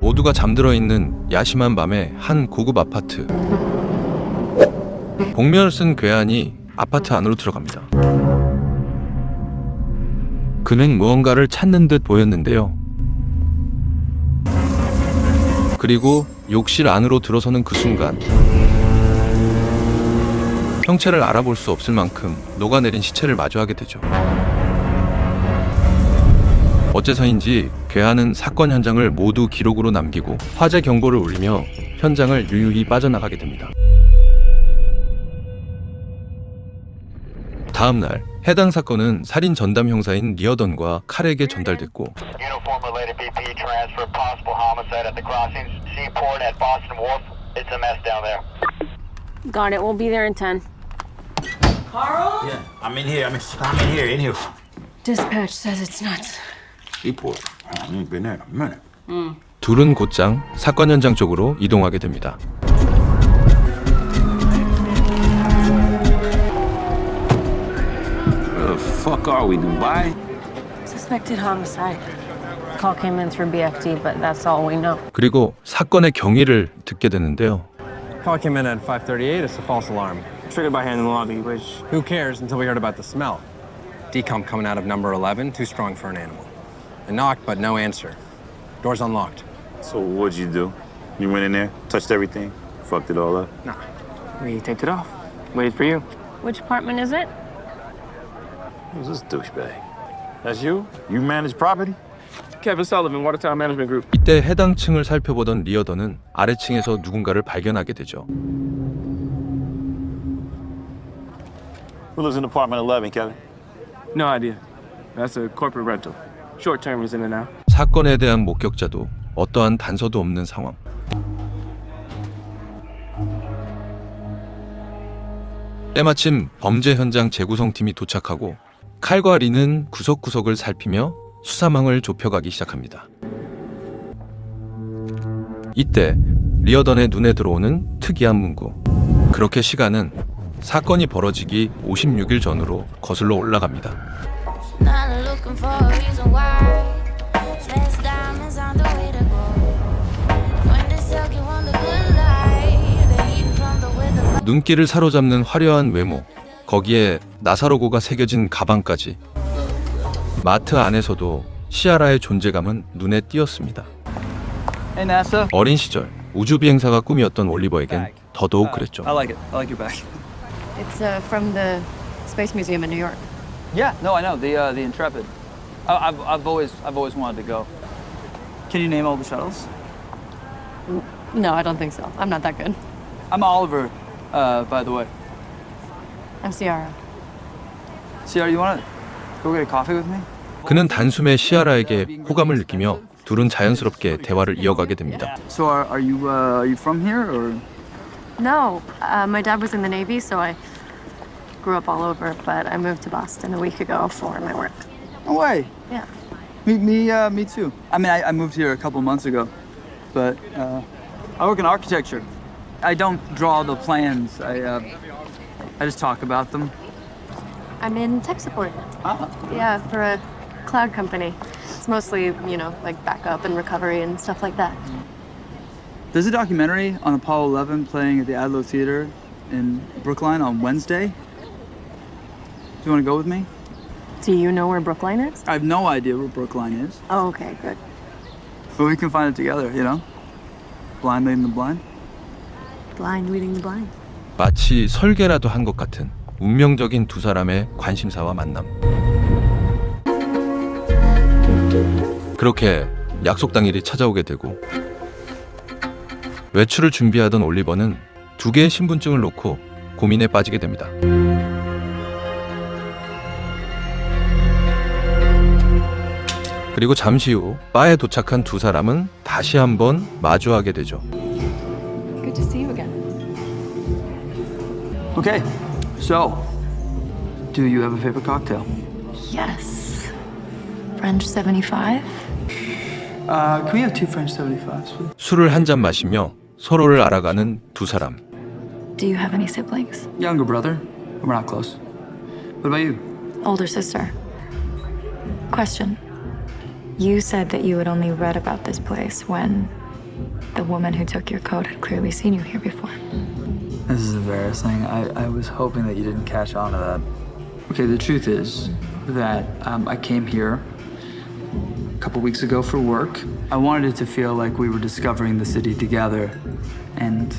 모두가 잠들어 있는 야심한 밤의 한 고급 아파트. 복면을 쓴 괴한이 아파트 안으로 들어갑니다. 그는 무언가를 찾는 듯 보였는데요. 그리고 욕실 안으로 들어서는 그 순간 형체를 알아볼 수 없을 만큼 녹아내린 시체를 마주하게 되죠. 어째서인지 괴한은 사건 현장을 모두 기록으로 남기고 화재 경보를 울리며 현장을 유유히 빠져나가게 됩니다. 다음 날 해당 사건은 살인 전담 형사인 리어던과 칼에게 전달됐고 Got it. We'll be there in 10. Carl? Yeah, I'm in here. In here. Dispatch says it's nuts. Seaport. I ain't been there in a minute. 둘은 곧장 사건 현장 쪽으로 이동하게 됩니다. Where the fuck are we, Dubai? Suspected homicide. Call came in through BFD, but that's all we know. 그리고 사건의 경위를 듣게 되는데요. Call came in at 5:38. It's a false alarm. Triggered by hand in the lobby, which... Who cares until we heard about the smell? Decomp coming out of number 11, too strong for an animal. I knocked, but no answer. Door's unlocked. So what'd you do? You went in there, touched everything, fucked it all up? Nah. We taped it off. Waited for you. Which apartment is it? Who's this douchebag? That's you? You manage property? Kevin Sullivan, Watertown Management Group. 이때 해당 층을 살펴보던 리어던은 아래층에서 누군가를 발견하게 되죠. Who lives in apartment 11, Kevin? No idea. That's a corporate rental. Short-term is in and out. 사건에 대한 목격자도 어떠한 단서도 없는 상황. 때마침 범죄 현장 재구성팀이 도착하고 칼과 리는 구석구석을 살피며 수사망을 좁혀가기 시작합니다. 이때 리어던의 눈에 들어오는 특이한 문구. 그렇게 시간은 사건이 벌어지기 56일 전으로 거슬러 올라갑니다. 눈길을 사로잡는 화려한 외모, 거기에 나사로고가 새겨진 가방까지. 마트 안에서도 시아라의 존재감은 눈에 띄었습니다. Hey NASA. 어린 시절 우주 비행사가 꿈이었던 올리버에겐 더더욱 그랬죠. I like it. I like your bag. It's from the Space Museum in New York. Yeah, no, I know the Intrepid. I've always wanted to go. Can you name all the shuttles? No, I don't think so. I'm not that good. I'm Oliver, by the way. I'm Ciara. Ciara, you wanna go get a coffee with me? 그는 단숨에 시아라에게 호감을 느끼며 둘은 자연스럽게 대화를 이어가게 됩니다. So are you from here or? No, my dad was in the Navy, so I grew up all over, but I moved to Boston a week ago for my work. No way. Yeah. Me too. I mean, I moved here a couple months ago, but I work in architecture. I don't draw the plans. I just talk about them. I'm in tech support. Ah. Yeah, for a cloud company. It's mostly, like backup and recovery and stuff like that. There's a documentary on Apollo 11 playing at the Adler Theater in Brookline on Wednesday. Do you want to go with me? Do you know where Brookline is? I have no idea where Brookline is, Oh, okay, good. but we can find it together, you know? Blind leading the blind. Blind leading the blind. 마치 설계라도 한 것 같은 운명적인 두 사람의 관심사와 만남. 그렇게 약속 당일이 찾아오게 되고 외출을 준비하던 올리버는 2개의 신분증을 놓고 고민에 빠지게 됩니다. 그리고 잠시 후 바에 도착한 두 사람은 다시 한번 마주하게 되죠. Good to see you again. Okay, so, do you have a favorite cocktail? Yes. French 75? Can we have 2 French 75s, please? 술을 한 잔 마시며 서로를 알아가는 두 사람. Do you have any siblings? Younger brother. We're not close. What about you? Older sister. Question. You said that you had only read about this place when the woman who took your coat had clearly seen you here before. This is embarrassing. I was hoping that you didn't catch on to that. Okay, the truth is that I came here a couple weeks ago for work. I wanted it to feel like we were discovering the city together. And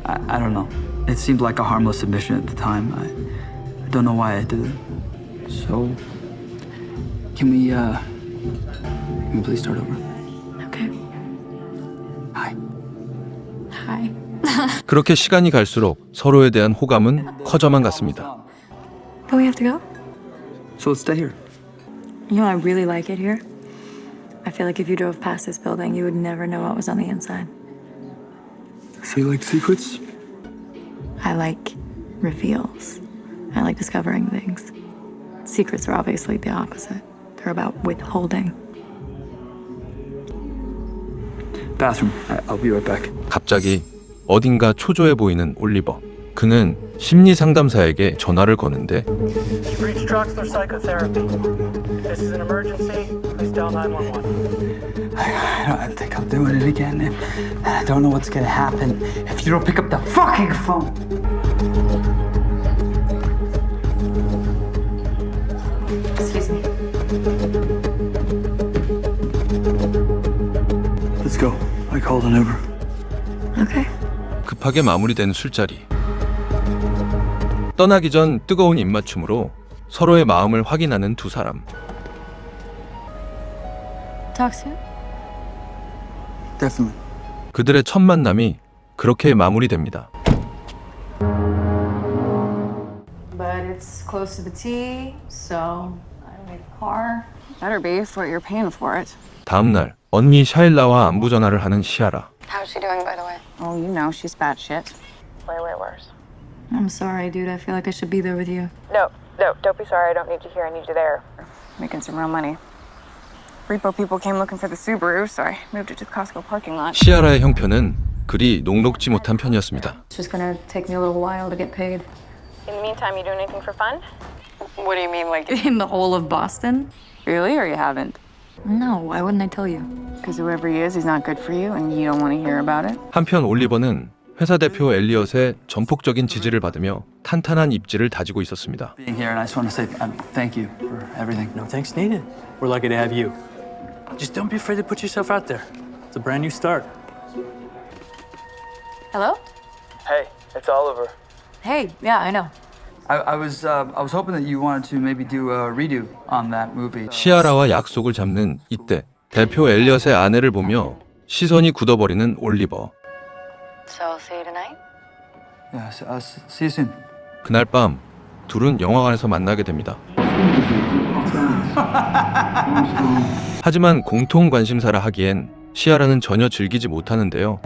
I don't know. It seemed like a harmless admission at the time. I don't know why I did it. So, can we please start over? Okay. Hi. Hi. 그렇게 시간이 갈수록 서로에 대한 호감은 커져만 갔습니다. But we have to go? So let's stay here. You know, I really like it here. I feel like if you drove past this building, you would never know what was on the inside. So you like secrets? I like reveals. I like discovering things. Secrets are obviously the opposite. They're about withholding. Bathroom. I'll be right back. 갑자기 어딘가 초조해 보이는 올리버. 그는 심리 상담사에게 전화를 거는데 You've reached Troxler Psychotherapy. If this is an emergency, please dial 911. I think I'm doing it again, and I don't know what's gonna happen if you don't pick up the fucking phone. Excuse me. Let's go. I called an Uber. Okay. 급하게 마무리된 술자리. 떠나기 전 뜨거운 입맞춤으로 서로의 마음을 확인하는 두 사람. Talk soon. Definitely. 그들의 첫 만남이 그렇게 마무리됩니다. But it's close to the T, so I need a car. Better be for what you're paying for it. 다음 날 언니 샤일라와 안부 전화를 하는 시아라. How's she doing, by the way? Oh, you know, she's batshit. Way, way worse. I'm sorry, dude. I feel like I should be there with you. No, don't be sorry. I don't need you here. I need you there. Making some real money. Repo people came looking for the Subaru, so I moved it to the Costco parking lot. 시아라의 형편은 그리 녹록지 못한 편이었습니다. It's just gonna take me a little while to get paid. In the meantime, you doing anything for fun? What do you mean, like In the whole of Boston? really, or you haven't? No, why wouldn't I tell you? Because whoever he is, he's not good for you, and you don't want to hear about it. 한편 올리버는 회사 대표 엘리엇의 전폭적인 지지를 받으며 탄탄한 입지를 다지고 있었습니다. Being here, and I just want to say thank you for everything. No thanks needed. We're lucky to have you. Just don't be afraid to put yourself out there. It's a brand new start. Hello? Hey, it's Oliver. Hey, yeah, I know. I was hoping that you wanted to maybe do a redo on that movie. 시아라와 약속을 잡는 이때 대표 엘리엇의 아내를 보며 시선이 굳어버리는 올리버. So I'll see you tonight? Yeah, see you soon. 그날 밤 둘은 영화관에서 만나게 됩니다. 하지만 공통 관심사라 하기엔 시아라는 전혀 즐기지 못하는데요.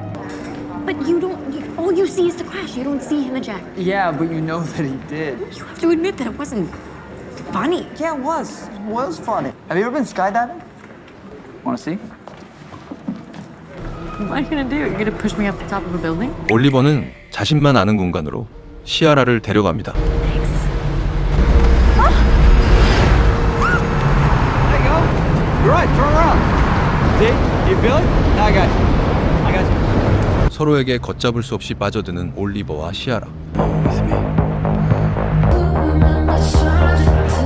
But you don't. All you see is the crash. You don't see him eject. Yeah, but you know that he did. You have to admit that it wasn't funny. Yeah, it was. It was funny. Have you ever been skydiving? Want to see? What are you gonna do? You're gonna push me up the top of a building? 올리버는 자신만 아는 공간으로 시아라를 데려갑니다. You're right. Turn around. See? You feel it? Now I got you. I got you. 서로에게 걷잡을 수 없이 빠져드는 올리버와 시아라.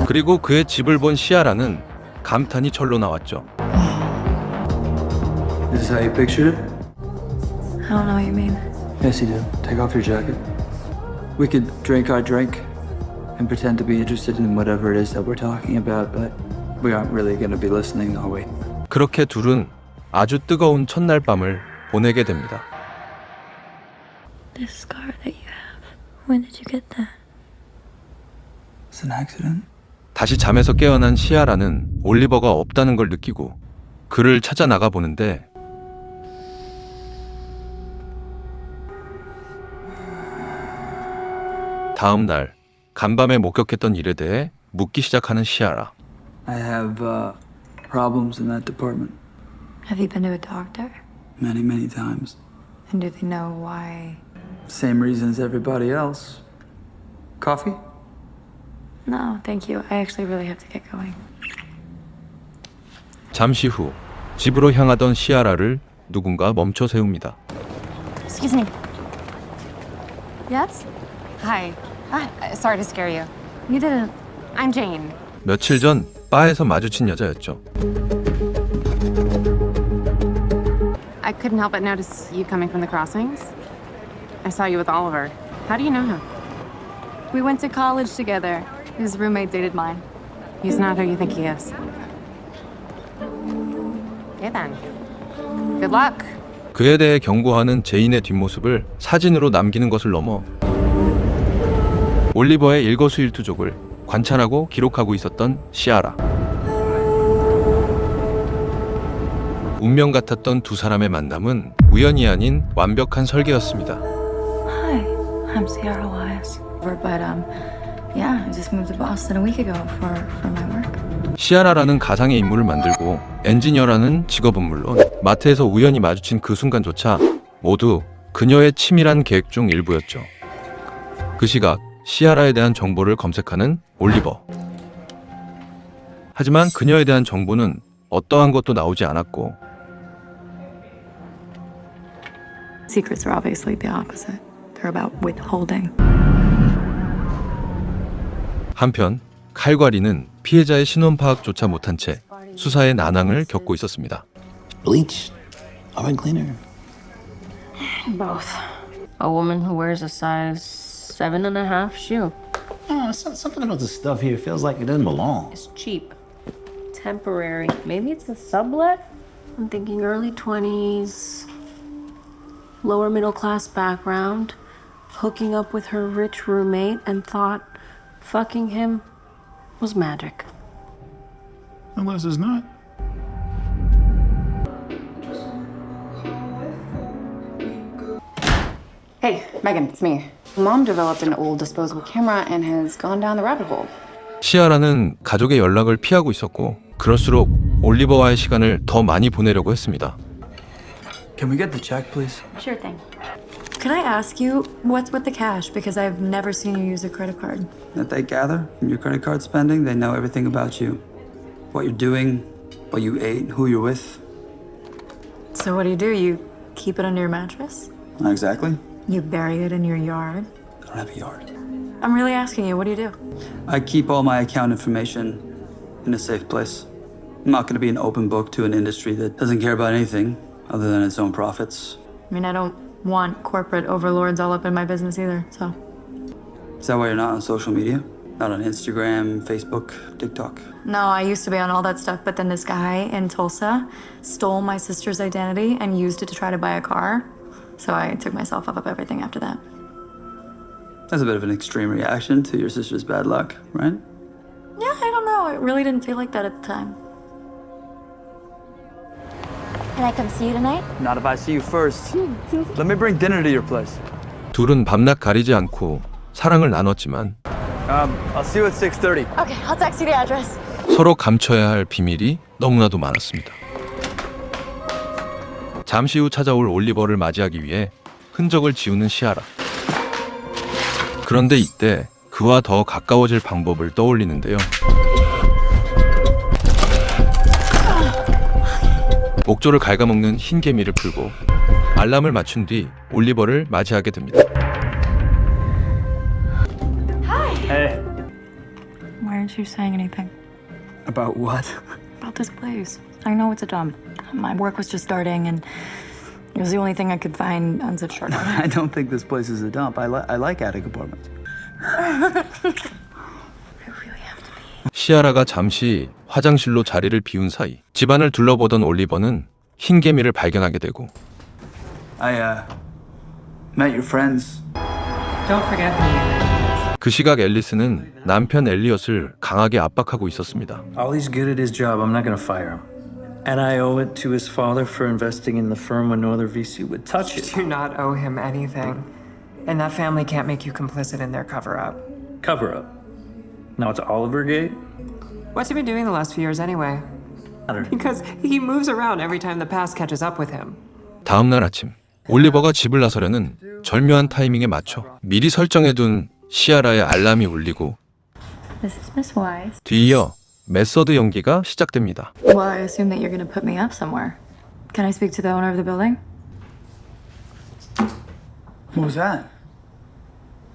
그리고 그의 집을 본 시아라는 감탄이 절로 나왔죠. This is how you pictured it? I don't know what you mean. Yes, you do. Take off your jacket. We could drink our drink and pretend to be interested in whatever it is that we're talking about, but we aren't really going to be listening, are we? 그렇게 둘은 아주 뜨거운 첫날 밤을 보내게 됩니다. This scar that you have. When did you get that? It's an accident. 다시 잠에서 깨어난 시아라는 올리버가 없다는 걸 느끼고 그를 찾아 나가 보는데 다음 날 간밤에 목격했던 일에 대해 묻기 시작하는 시아라. I have problems in that department. Have you been to a doctor? Many, many times. And do they know why? Same reasons everybody else. Coffee? No, thank you. I actually really have to get going. 잠시 후 집으로 향하던 시아라를 누군가 멈춰 세웁니다. Excuse me. Yes? Hi. Sorry to scare you. You didn't. I'm Jane. 며칠 전 바에서 마주친 여자였죠. I couldn't help but notice you coming from the crossings. I saw you with Oliver. How do you know him? We went to college together. His roommate dated mine. He's not who you think he is. Okay then. Good luck. 그에 대해 경고하는 제인의 뒷모습을 사진으로 남기는 것을 넘어 올리버의 일거수일투족을 관찰하고 기록하고 있었던 시아라. 운명 같았던 두 사람의 만남은 우연이 아닌 완벽한 설계였습니다. Hi, I'm Sierra Wise. But yeah, I just moved to Boston a week ago for my work. 시아라라는 가상의 인물을 만들고 엔지니어라는 직업은 물론 마트에서 우연히 마주친 그 순간조차 모두 그녀의 치밀한 계획 중 일부였죠. 그 시각 시아라에 대한 정보를 검색하는 올리버. 하지만 그녀에 대한 정보는 어떠한 것도 나오지 않았고 Secrets are obviously the opposite. They're about withholding. 한편 칼과 리는 피해자의 신원 파악조차 못한 채 수사의 난항을 겪고 있었습니다. Bleach. Alright, cleaner. Both. A woman who wears a size 7.5 shoe. Oh, something about the stuff here feels like it doesn't belong. It's cheap. Temporary. Maybe it's a sublet? I'm thinking early 20s. Lower middle class background. Hooking up with her rich roommate and thought fucking him was magic. Unless it's not. Hey, Megan, it's me. Mom developed an old disposable camera and has gone down the rabbit hole. 시아라는 가족의 연락을 피하고 있었고 그럴수록 올리버와의 시간을 더 많이 보내려고 했습니다. Can we get the check, please? Sure thing. Could I ask you what's with the cash? Because I've never seen you use a credit card. That they gather from your credit card spending, they know everything about you. What you're doing, what you ate, who you're with. So what do? You keep it under your mattress? Not exactly. You bury it in your yard? I don't have a yard. I'm really asking you, what do? I keep all my account information in a safe place. I'm not going to be an open book to an industry that doesn't care about anything other than its own profits. I mean, I don't want corporate overlords all up in my business either, so. Is that why you're not on social media? Not on Instagram, Facebook, TikTok? No, I used to be on all that stuff, but then this guy in Tulsa stole my sister's identity and used it to try to buy a car. So I took myself off of everything after that. That's a bit of an extreme reaction to your sister's bad luck, right? Yeah, I don't know. It really didn't feel like that at the time. Can I come see you tonight? Not if I see you first. Let me bring dinner to your place. 둘은 밤낮 가리지 않고 사랑을 나눴지만 I'll see you at 6:30. Okay, I'll text you the address. 서로 감춰야 할 비밀이 너무나도 많았습니다. 잠시 후 찾아올 올리버를 맞이하기 위해 흔적을 지우는 시아라. 그런데 이때 그와 더 가까워질 방법을 떠올리는데요. 목조를 갉아먹는 흰 개미를 풀고 알람을 맞춘 뒤 올리버를 맞이하게 됩니다. Hey. Why aren't you saying anything? About what? About this place. I know it's a dump. My work was just starting and it was the only thing I could find on such short notice. I don't think this place is a dump. I like attic apartments. 시아라가 잠시 화장실로 자리를 비운 사이 집안을 둘러보던 올리버는 흰 개미를 발견하게 되고 I met your friends. Don't forget me. 그 시각 앨리스는 남편 엘리엇을 강하게 압박하고 있었습니다. All he's good at his job. I'm not gonna fire him. And I owe it to his father for investing in the firm when no other VC would touch it. You do not owe him anything. And that family can't make you complicit in their cover-up. Cover up. Now it's Oliver Gate? What's he been doing the last few years anyway? Because he moves around every time the past catches up with him. 다음 날 아침 올리버가 집을 나서려는 절묘한 타이밍에 맞춰 미리 설정해둔 시아라의 알람이 울리고 This is Miss Wise. 뒤이어 메서드 연기가 시작됩니다. Well, I assume that you're gonna put me up somewhere. Can I speak to the owner of the building? What was that?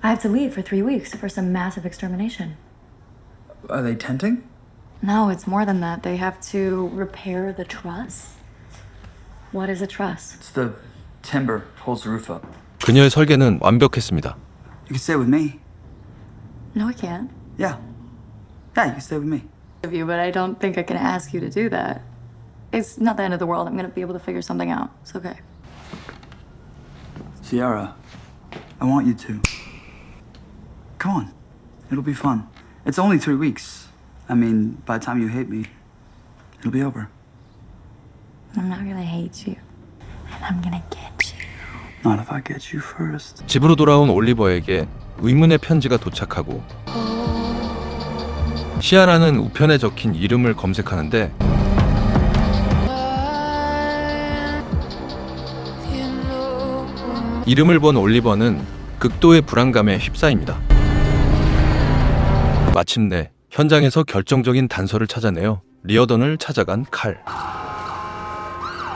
I have to leave for 3 weeks for some massive extermination. Are they tenting? No, it's more than that. They have to repair the truss. What is a truss? It's the timber holds the roof up. 그녀의 설계는 완벽했습니다. You can stay with me. No, I can't. Yeah. Yeah, you can stay with me. Of you, but I don't think I can ask you to do that. It's not the end of the world. I'm gonna be able to figure something out. It's okay. Sierra, I want you to. Come on. It'll be fun. It's only 3 weeks. I mean, by the time you hate me, it'll be over. I'm not gonna hate you. And I'm gonna get you. Not if I get you first. 집으로 돌아온 올리버에게 의문의 편지가 도착하고 시아라는 우편에 적힌 이름을 검색하는데 이름을 본 올리버는 극도의 불안감에 휩싸입니다. 마침내 현장에서 결정적인 단서를 찾아내어 리어던을 찾아간 칼.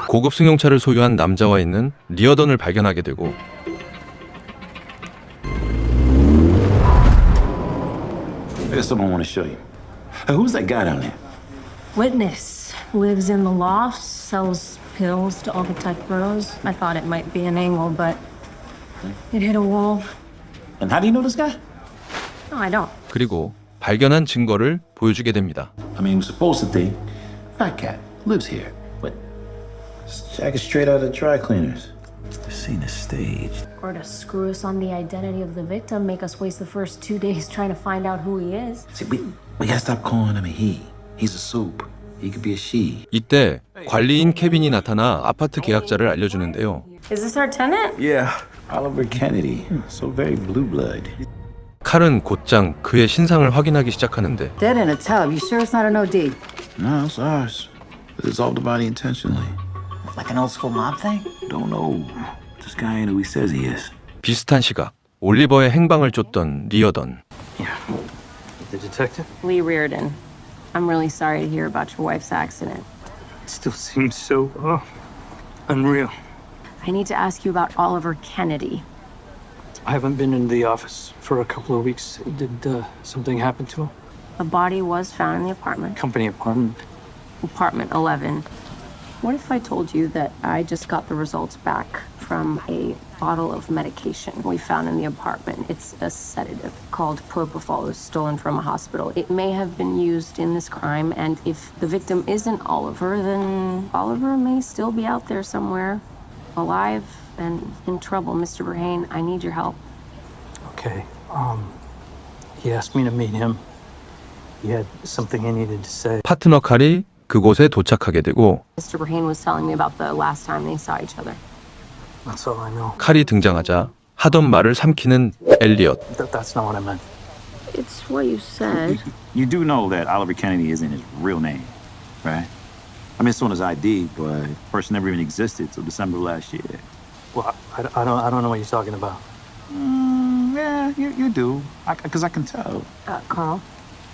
고급 승용차를 소유한 남자와 있는 리어던을 발견하게 되고 There's someone I want to show you. Who's that guy down there? Witness lives in the loft, sells pills to architect bros. I thought it might be an angle, but it hit a wall. And how do you know this guy? No, I don't. 그리고 발견한 증거를 보여주게 됩니다. I mean, we're supposed to think Fat Cat lives here, but this jacket's straight out of dry cleaners. The scene is staged. Or to screw us on the identity of the victim, make us waste the first 2 days trying to find out who he is. See, we gotta stop calling him a he. He's a soup. He could be a she. 이때 관리인 케빈이 나타나 아파트 계약자를 알려주는데요. Is this our tenant? Yeah, Oliver Kennedy. So very blue blood. 칼은 곧장 그의 신상을 확인하기 시작하는데 Dead in a tub. You sure it's not an OD? No, it's ours. We dissolved the body intentionally. Like an old school mob thing? Don't know. This guy ain't who he says he is. 비슷한 시각 올리버의 행방을 쫓던 리어던. The detective? Lee Reardon. I'm really sorry to hear about your wife's accident. It still seems so unreal. I need to ask you about Oliver Kennedy. I haven't been in the office for a couple of weeks. Did something happen to him? A body was found in the apartment. Company apartment. Apartment 11. What if I told you that I just got the results back from a bottle of medication we found in the apartment? It's a sedative called propofol. It was stolen from a hospital. It may have been used in this crime, and if the victim isn't Oliver, then Oliver may still be out there somewhere, alive and in trouble. Mr. Burhane, I need your help. Okay. He asked me to meet him. He had something he needed to say. 파트너 칼이 그곳에 도착하게 되고 Mr. Burhane was telling me about the last time they saw each other. That's all I know. 칼이 등장하자 하던 말을 삼키는 엘리엇. That's not what I meant. It's what you said. You do know that Oliver Kennedy isn't his real name, right? I mean, it's on his ID, but the person never even existed till December of last year. Well, I don't know what you're talking about. Yeah, you do. Because I can tell. Carl,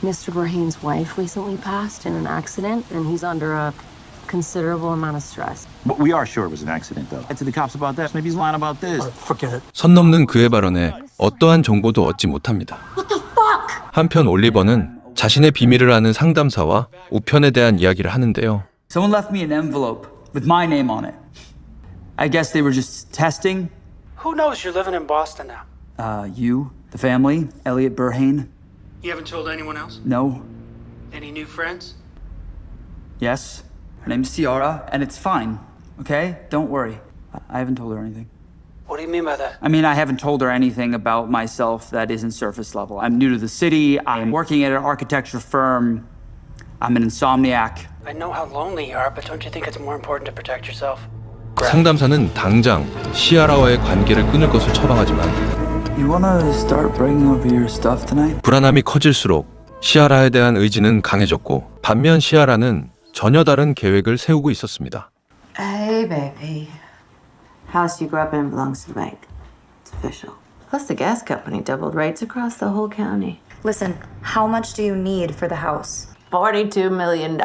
Mr. Burhane's wife recently passed in an accident, and he's under a considerable amount of stress. But we are sure it was an accident, though. To the cops about that. Maybe he's lying about this. Forget it. 선 넘는 그의 발언에 어떠한 정보도 얻지 못합니다. 한편 올리버는 자신의 비밀을 아는 상담사와 우편에 대한 이야기를 하는데요. Someone left me an envelope with my name on it. I guess they were just testing. Who knows you're living in Boston now? You, the family, Elliot Burhane. You haven't told anyone else? No. Any new friends? Yes. Her name's Ciara, and it's fine. Okay? Don't worry. I haven't told her anything. What do you mean by that? I mean, I haven't told her anything about myself that isn't surface level. I'm new to the city. I'm working at an architecture firm. I'm an insomniac. I know how lonely you are, but don't you think it's more important to protect yourself? 상담사는 당장 시아라와의 관계를 끊을 것을 처방하지만 You wanna start bringing over your stuff tonight? 불안함이 커질수록 시아라에 대한 의지는 강해졌고 반면 시아라는 전혀 다른 계획을 세우고 있었습니다. Hey, baby. House you grew up in belongs to the bank. It's official. Plus, the gas company doubled rates across the whole county. Listen, how much do you need for the house? $42 million.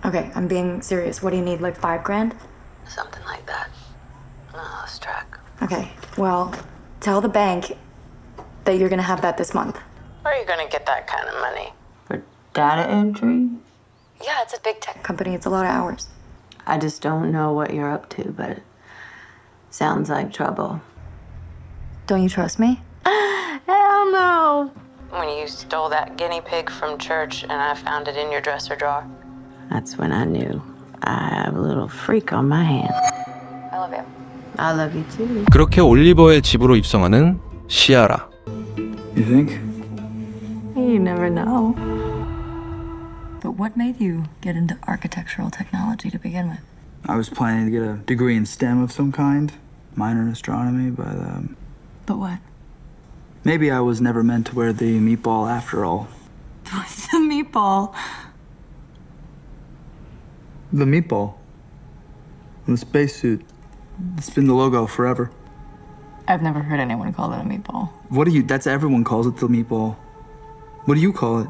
Okay, I'm being serious. What do you need, like $5,000? Something like that. I lost track. Okay, well, tell the bank that you're gonna have that this month. Where are you gonna get that kind of money? For data entry? Yeah, it's a big tech Company, it's a lot of hours. I just don't know what you're up to, but it sounds like trouble. Don't you trust me? Hell no! When you stole that guinea pig from church and I found it in your dresser drawer, that's when I knew I have a little freak on my hands. I love you. I love you too. 그렇게 올리버의 집으로 입성하는 시아라. You think? You never know. But what made you get into architectural technology to begin with? I was planning to get a degree in STEM of some kind, minor in astronomy, but But what? maybe I was never meant to wear the meatball after all. What's the meatball? The meatball. The spacesuit. It's been the logo forever. I've never heard anyone call it a meatball. What do you, that's everyone calls it the meatball. What do you call it?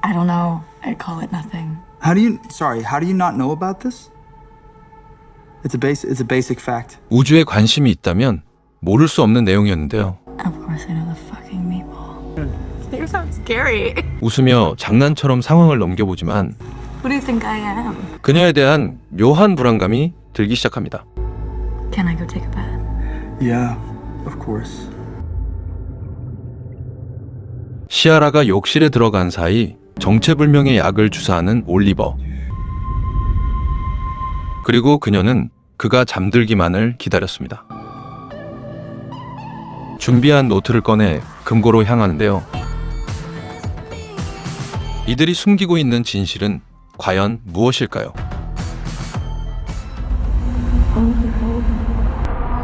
I don't know. I call it nothing. How do you not know about this? It's a basic fact. 우주에 관심이 있다면 모를 수 없는 내용이었는데요. Of course I know the fucking meatball. You sound scary. 웃으며 장난처럼 상황을 넘겨보지만 Who do you think I am? 그녀에 대한 묘한 불안감이 들기 시작합니다. Can I go take a bath? Yeah, of course. 시아라가 욕실에 들어간 사이 정체불명의 약을 주사하는 올리버. 그리고 그녀는 그가 잠들기만을 기다렸습니다. 준비한 노트를 꺼내 금고로 향하는데요. 이들이 숨기고 있는 진실은 과연 무엇일까요?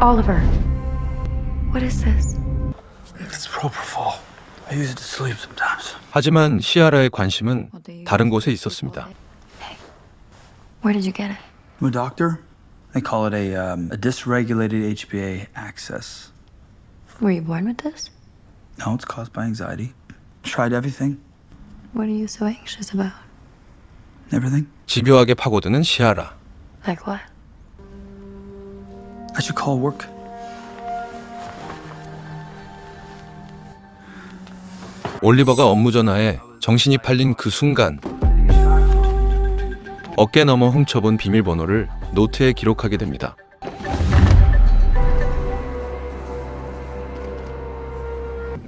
Oliver. What is this? It's propofol. I use it to sleep sometimes. 하지만 시아라의 관심은 다른 곳에 있었습니다. Where did you get it? I'm a doctor. They call it a dysregulated HPA axis. Were you born with this? No, it's caused by anxiety. Tried everything. What are you so anxious about? Everything. 집요하게 파고드는 시아라. Like what? I should call work. 올리버가 업무 전화에 정신이 팔린 그 순간 어깨 너머 훔쳐본 비밀번호를 노트에 기록하게 됩니다.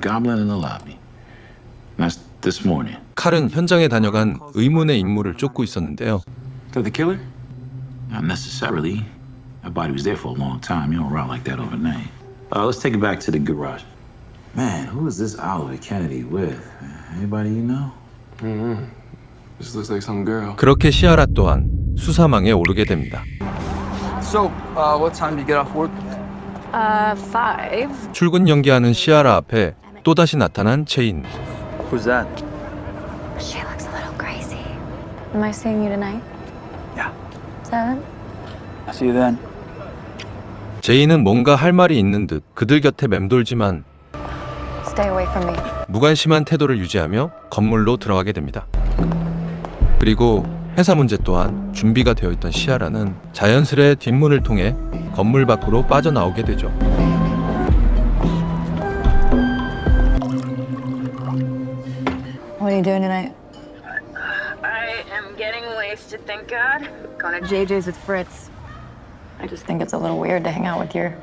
Goblin in the lobby. That's this morning. 칼은 현장에 다녀간 의문의 인물을 쫓고 있었는데요. So the killer? Not necessarily. That body was there for a long time. You don't rot like that overnight. Let's take it back to the garage. Man, who is this Oliver Kennedy with? Anybody you know? This looks like some girl. 그렇게 시아라 또한 수사망에 오르게 됩니다. So, what time do you get off work? 5. 출근 연기하는 시아라 앞에 또다시 나타난 체인. Who's that? She looks a little crazy. Am I seeing you tonight? Yeah. 7? I'll see you then. 제인은 뭔가 할 말이 있는 듯 그들 곁에 맴돌지만 Stay away from me. 무관심한 태도를 유지하며 건물로 들어가게 됩니다. 그리고 회사 문제 또한 준비가 되어 있던 시아라는 자연스레 뒷문을 통해 건물 밖으로 빠져나오게 되죠. What are you doing tonight? I am getting wasted, thank God. Going to JJ's with Fritz. I just think it's a little weird to hang out with your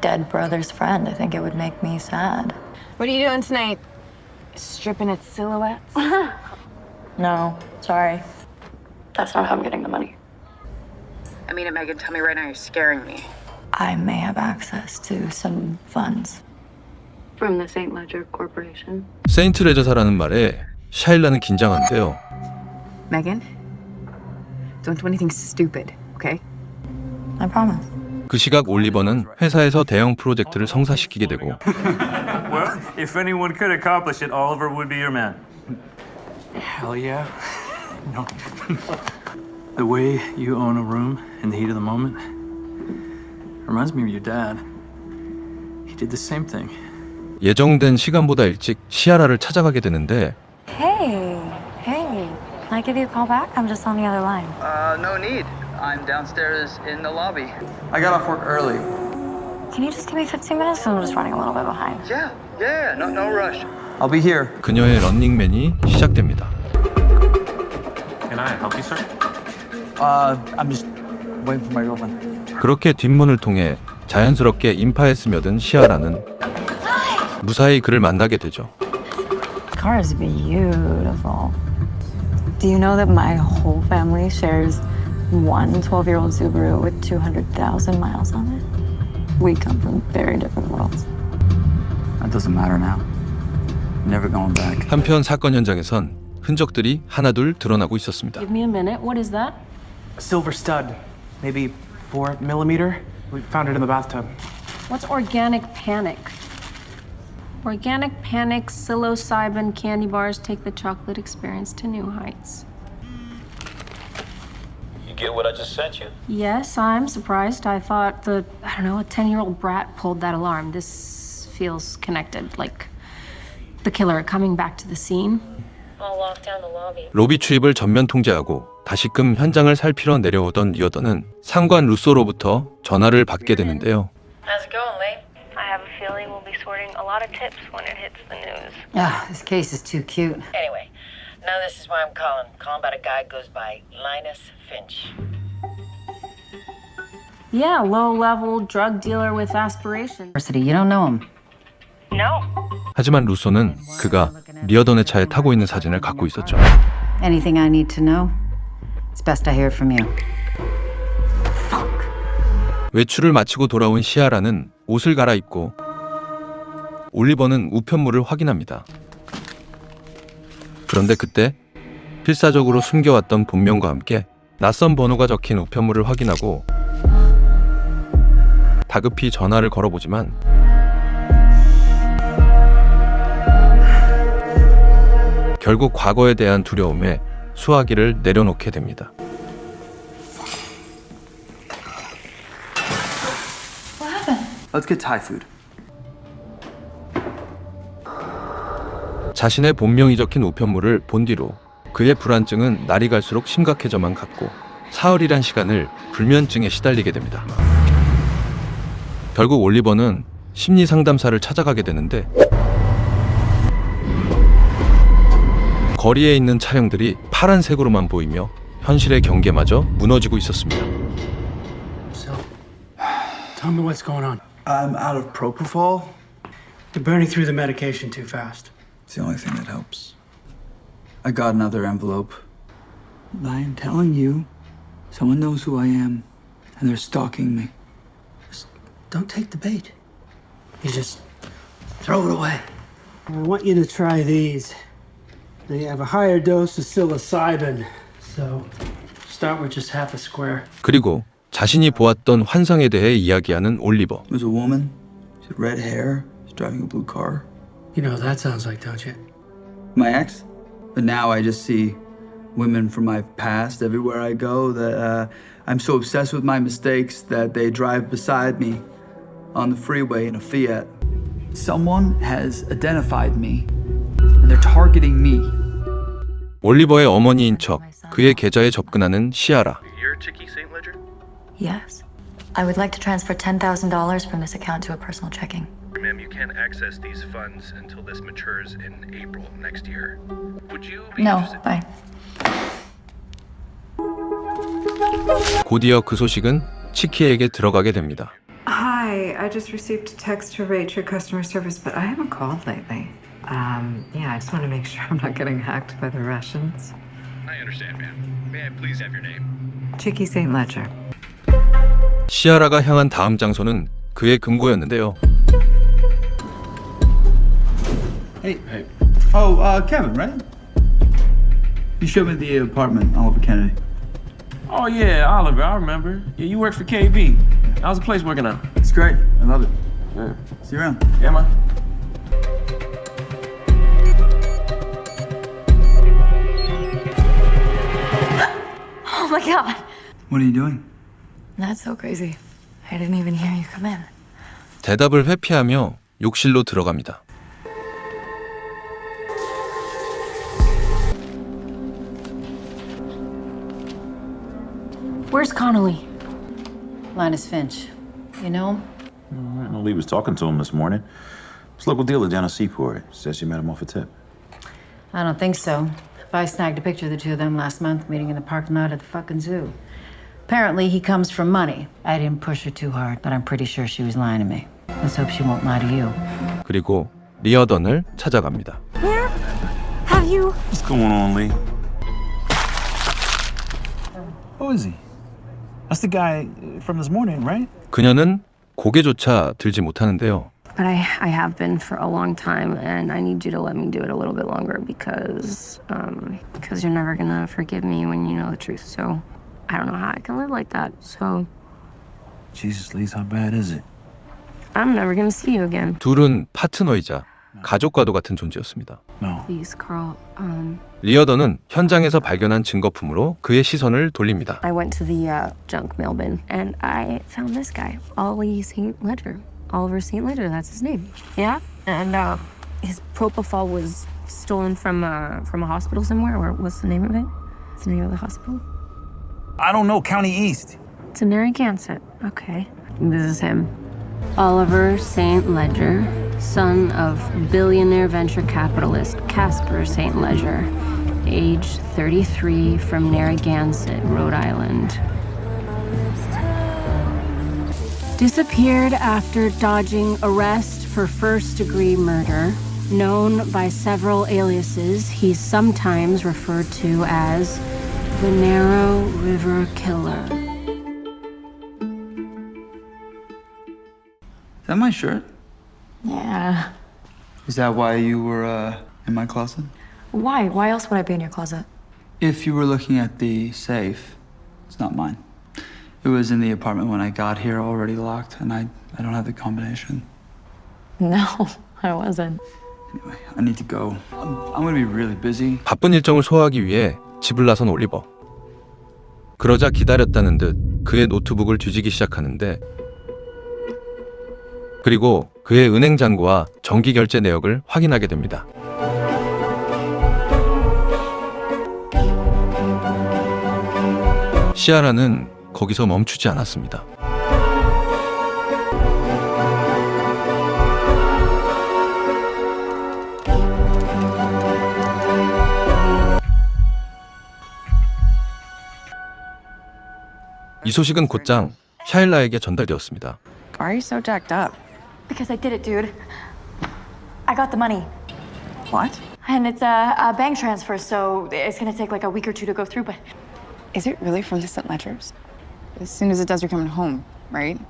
dead brother's friend. I think it would make me sad. What are you doing tonight? Stripping at Silhouettes? No, sorry. That's not how I'm getting the money. I mean it, Megan. Tell me right now, you're scaring me. I may have access to some funds. From the St. Ledger Corporation. 세인트 레저사라는 말에 샤일라는 긴장한데요. Megan, don't do anything stupid, okay? I promise. 그 시각 올리버는 회사에서 대형 프로젝트를 성사시키게 되고 Well, if anyone could accomplish it, Oliver would be your man. Hell yeah. No. The way you own a room in the heat of the moment reminds me of your dad. He did the same thing. 예정된 시간보다 일찍 시아라를 찾아가게 되는데 Hey, Hey, can I give you a call back? I'm just on the other line. No need. I'm downstairs in the lobby. I got off work early. Can you just give me 15 minutes? I'm just running a little bit behind. Yeah, no rush. I'll be here. 그녀의 런닝맨이 시작됩니다. Can I help you, sir? I'm just waiting for my girlfriend. 그렇게 뒷문을 통해 자연스럽게 인파에 스며든 시아라는 무사히 그를 만나게 되죠. The car is beautiful. Do you know that my whole family shares one 12-year-old Subaru with 200,000 miles on it? We come from very different worlds. That doesn't matter now. Never going back. 한편 사건 현장에선 흔적들이 하나둘 드러나고 있었습니다. Give me a minute. What is that? A silver stud, maybe 4mm. We found it in the bathtub. What's organic panic? Organic panic, psilocybin candy bars take the chocolate experience to new heights. You get what I just sent you? Yes, I'm surprised. I thought a 10-year-old brat pulled that alarm. This feels connected, like the killer coming back to the scene. I'll lock down the lobby. 로비 출입을 전면 통제하고 다시금 현장을 살피러 내려오던 리어더는 상관 루소로부터 전화를 받게 되는데요. How's it going, Lee? I have a feeling we'll be sorting a lot of tips when it hits the news. This case is too cute. Anyway, now this is why I'm calling. Calling about a guy who goes by Linus Finch. Yeah, low-level drug dealer with aspirations. You don't know him. No. 하지만 루소는 그가 리어던의 차에 타고 있는 사진을 갖고 있었죠. Anything I need to know? It's best I hear from you. 외출을 마치고 돌아온 시아라는 옷을 갈아입고 올리버는 우편물을 확인합니다. 그런데 그때 필사적으로 숨겨왔던 본명과 함께 낯선 번호가 적힌 우편물을 확인하고 다급히 전화를 걸어보지만 결국 과거에 대한 두려움에 수화기를 내려놓게 됩니다. Let's get Thai food. 자신의 본명이 적힌 우편물을 본 뒤로 그의 불안증은 날이 갈수록 심각해져만 갔고 사흘이란 시간을 불면증에 시달리게 됩니다. 결국 올리버는 심리 상담사를 찾아가게 되는데 거리에 있는 차량들이 파란색으로만 보이며 현실의 경계마저 무너지고 있었습니다. So, tell me what's going on. I'm out of propofol. You're burning through the medication too fast. It's the only thing that helps. I got another envelope. I am telling you, someone knows who I am, and they're stalking me. Just don't take the bait. You just throw it away. I want you to try these. They have a higher dose of psilocybin, so start with just half a square. 그리고 자신이 보았던 환상에 대해 이야기하는 올리버. There's a woman. She had red hair. She's driving a blue car. You know what that sounds like, don't you? My ex? But now I just see women from my past everywhere I go that I'm so obsessed with my mistakes that they drive beside me on the freeway in a Fiat. Someone has identified me and they're targeting me. 올리버의 어머니인 척 그의 계좌에 접근하는 시아라. You're Chicky St. Ledger? Yes. I would like to transfer $10,000 from this account to a personal checking. Ma'am, you can't access these funds until this matures in April next year. Would you be No, interested? bye. 곧이어 그 소식은 치키에게 들어가게 됩니다. Hi, I just received a text to rate your customer service, but I haven't called lately. Yeah, I just want to make sure I'm not getting hacked by the Russians. I understand, ma'am. May I please have your name? Chicky St. Ledger. 시아라가 향한 다음 장소는 그의 금고였는데요. Hey. Oh, Kevin, right? You showed me the apartment, Oliver Kennedy. Oh, yeah, Oliver, I remember. Yeah, you work for KB. How's the place working out? It's great. I love it. Yeah. See you around. Yeah, man. Oh my god. What are you doing? That's so crazy. I didn't even hear you come in. 대답을 회피하며 욕실로 들어갑니다. Where's Connolly? Linus Finch. You know him? I know Lee was talking to him this morning. This local dealer down at Seaport says she met him off a tip. I don't think so. I snagged a picture of the two of them last month meeting in the parking lot at the fucking zoo. Apparently he comes from money. I didn't push her too hard, but I'm pretty sure she was lying to me. Let's hope she won't lie to you. 그리고 리어던을 찾아갑니다. Where have you? What's going on, Lee? Who is he? That's the guy from this morning, right? 그녀는 고개조차 들지 못하는데요. But I have been for a long time, and I need you to let me do it a little bit longer because you're never gonna forgive me when you know the truth. So I don't know how I can live like that. So Jesus, Lee, how bad is it? I'm never gonna see you again. 둘은 파트너이자 가족과도 같은 존재였습니다. Please, Carl. 리어던은 현장에서 발견한 증거품으로 그의 시선을 돌립니다. I went to the junk mail bin, and I found this guy, Ollie St. Ledger. Oliver St. Ledger, that's his name. Yeah, and his propofol was stolen from a hospital somewhere. Or what's the name of it? What's the name of the hospital? I don't know, County East. It's in Narragansett. Okay, this is him. Oliver St. Ledger, son of billionaire venture capitalist Casper St. Ledger, age 33, from Narragansett, Rhode Island. Disappeared after dodging arrest for first-degree murder. Known by several aliases, he's sometimes referred to as the Narrow River Killer. Is that my shirt? Yeah. Is that why you were in my closet? Why? Why else would I be in your closet? If you were looking at the safe, it's not mine. It was in the apartment when I got here, already locked, and I don't have the combination. No, I wasn't. Anyway, I need to go. I'm gonna be really busy. 바쁜 일정을 소화하기 위해 집을 나선 올리버. 그러자 기다렸다는 듯 그의 노트북을 뒤지기 시작하는데 그리고 그의 은행 잔고와 정기 결제 내역을 확인하게 됩니다. 시아라는 거기서 멈추지 않았습니다. 이 소식은 곧장 샤일라에게 전달되었습니다. Why are you so jacked up? Because I did it, dude. I got the money. What? And it's a bank transfer, so it's gonna take like a week or two to go through, but Is it really from the St. Ledgers? As soon as it does, you're coming home, right?